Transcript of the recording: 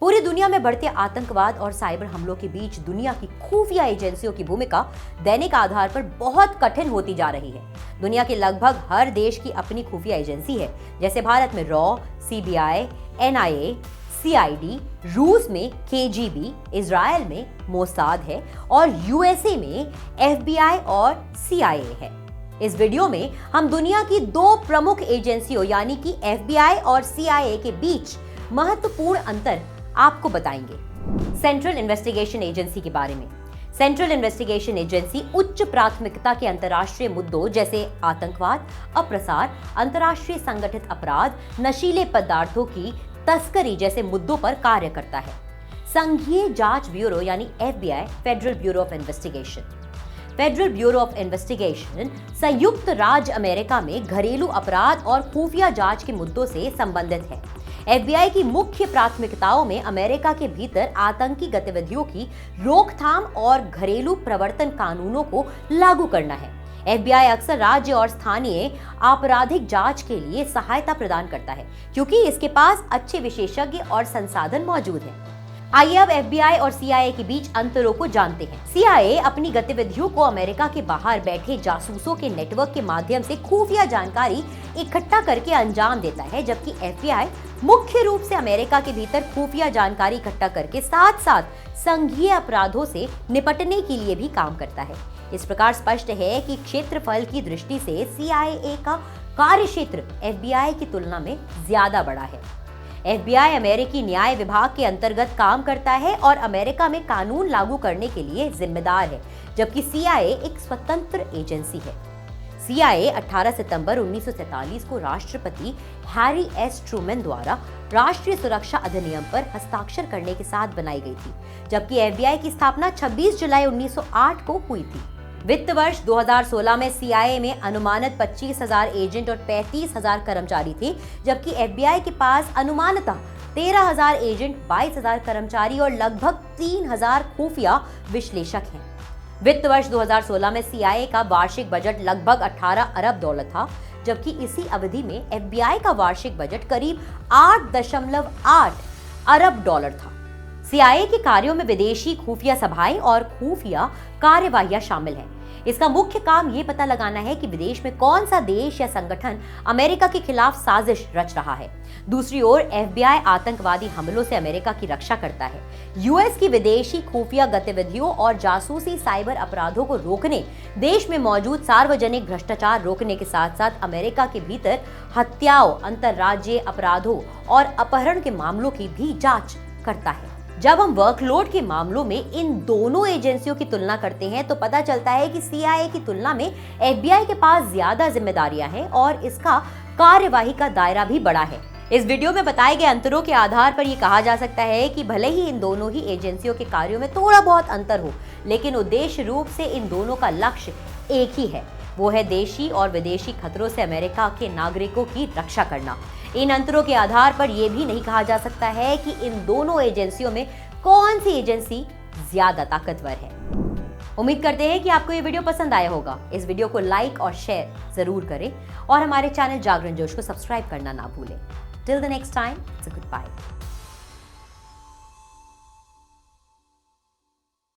पूरी दुनिया में बढ़ते आतंकवाद और साइबर हमलों के बीच दुनिया की खुफिया एजेंसियों की भूमिका दैनिक आधार पर बहुत कठिन होती जा रही है। दुनिया के लगभग हर देश की अपनी खुफिया एजेंसी है, जैसे भारत में रॉ, सीबीआई, एनआईए, सीआईडी, रूस में केजीबी, इजराइल में मोसाद है और यूएसए में एफबीआई और सीआईए है। इस वीडियो में हम दुनिया की दो प्रमुख एजेंसियों यानी कि एफबीआई और सीआईए के बीच महत्वपूर्ण अंतर आपको बताएंगे। सेंट्रल इन्वेस्टिगेशन एजेंसी के बारे में। सेंट्रल इन्वेस्टिगेशन एजेंसी उच्च प्राथमिकता के अंतर्राष्ट्रीय मुद्दों जैसे आतंकवाद, अप्रसार, अंतर्राष्ट्रीय संगठित अपराध, नशीले पदार्थों की तस्करी जैसे मुद्दों पर कार्य करता है। संघीय जांच ब्यूरो यानी FBI, federal bureau of investigation. Federal bureau of investigation संयुक्त राज्य अमेरिका में घरेलू अपराध और खुफिया जांच के मुद्दों से संबंधित है। एफबीआई की मुख्य प्राथमिकताओं में अमेरिका के भीतर आतंकी गतिविधियों की रोकथाम और घरेलू प्रवर्तन कानूनों को लागू करना है। एफबीआई अक्सर राज्य और स्थानीय आपराधिक जांच के लिए सहायता प्रदान करता है, क्योंकि इसके पास अच्छे विशेषज्ञ और संसाधन मौजूद हैं। आइए अब एफबीआई और सीआईए के बीच अंतरों को जानते हैं। सीआईए अपनी गतिविधियों को अमेरिका के बाहर बैठे जासूसों के नेटवर्क के माध्यम से खुफिया जानकारी इकट्ठा करके अंजाम देता है, जबकि एफबीआई मुख्य रूप से अमेरिका के भीतर खुफिया जानकारी इकट्ठा करके साथ साथ संघीय अपराधों से निपटने के लिए भी काम करता है। इस प्रकार स्पष्ट है कि क्षेत्रफल की दृष्टि से सीआईए का कार्य क्षेत्र एफबीआई की तुलना में ज्यादा बड़ा है। एफबीआई अमेरिकी न्याय विभाग के अंतर्गत काम करता है और अमेरिका में कानून लागू करने के लिए जिम्मेदार है, जबकि सीआईए एक स्वतंत्र एजेंसी है। सीआईए 18 सितंबर 1947 को राष्ट्रपति हैरी एस ट्रूमैन द्वारा राष्ट्रीय सुरक्षा अधिनियम पर हस्ताक्षर करने के साथ बनाई गई थी, जबकि एफबीआई की स्थापना 26 जुलाई 1908 को हुई थी। वित्त वर्ष 2016 में सीआईए में अनुमानित 25,000 एजेंट और 35,000 कर्मचारी थे, जबकि एफबीआई के पास अनुमानतः 13,000 एजेंट, 22,000 कर्मचारी और लगभग 3,000 खुफिया विश्लेषक हैं। वित्त वर्ष 2016 में सीआईए का वार्षिक बजट लगभग 18 अरब डॉलर था, जबकि इसी अवधि में एफबीआई का वार्षिक बजट करीब 8.8 अरब डॉलर था। सीआईए के कार्यों में विदेशी खुफिया सभाएं और खुफिया कार्यवाहियां शामिल हैं। इसका मुख्य काम ये पता लगाना है कि विदेश में कौन सा देश या संगठन अमेरिका के खिलाफ साजिश रच रहा है। दूसरी ओर एफबीआई आतंकवादी हमलों से अमेरिका की रक्षा करता है। यूएस की विदेशी खुफिया गतिविधियों और जासूसी साइबर अपराधों को रोकने, देश में मौजूद सार्वजनिक भ्रष्टाचार रोकने के साथ साथ अमेरिका के भीतर हत्याओं, अंतर्राज्यीय अपराधों और अपहरण के मामलों की भी जांच करता है। जब हम वर्कलोड के मामलों में इन दोनों एजेंसियों की तुलना करते हैं तो पता चलता है कि सीआईए की तुलना में एफबीआई के पास ज्यादा जिम्मेदारियां हैं और इसका कार्यवाही का दायरा भी बड़ा है। इस वीडियो में बताए गए अंतरों के आधार पर यह कहा जा सकता है कि भले ही इन दोनों ही एजेंसियों के कार्यों में थोड़ा बहुत अंतर हो, लेकिन उद्देश्य रूप से इन दोनों का लक्ष्य एक ही है, वो है देशी और विदेशी खतरों से अमेरिका के नागरिकों की रक्षा करना। इन अंतरों के आधार पर यह भी नहीं कहा जा सकता है कि इन दोनों एजेंसियों में कौन सी एजेंसी ज्यादा ताकतवर है। उम्मीद करते हैं कि आपको ये वीडियो पसंद आया होगा। इस वीडियो को लाइक और शेयर जरूर करें और हमारे चैनल जागरण जोश को सब्सक्राइब करना ना भूलें। Till the next time, good bye.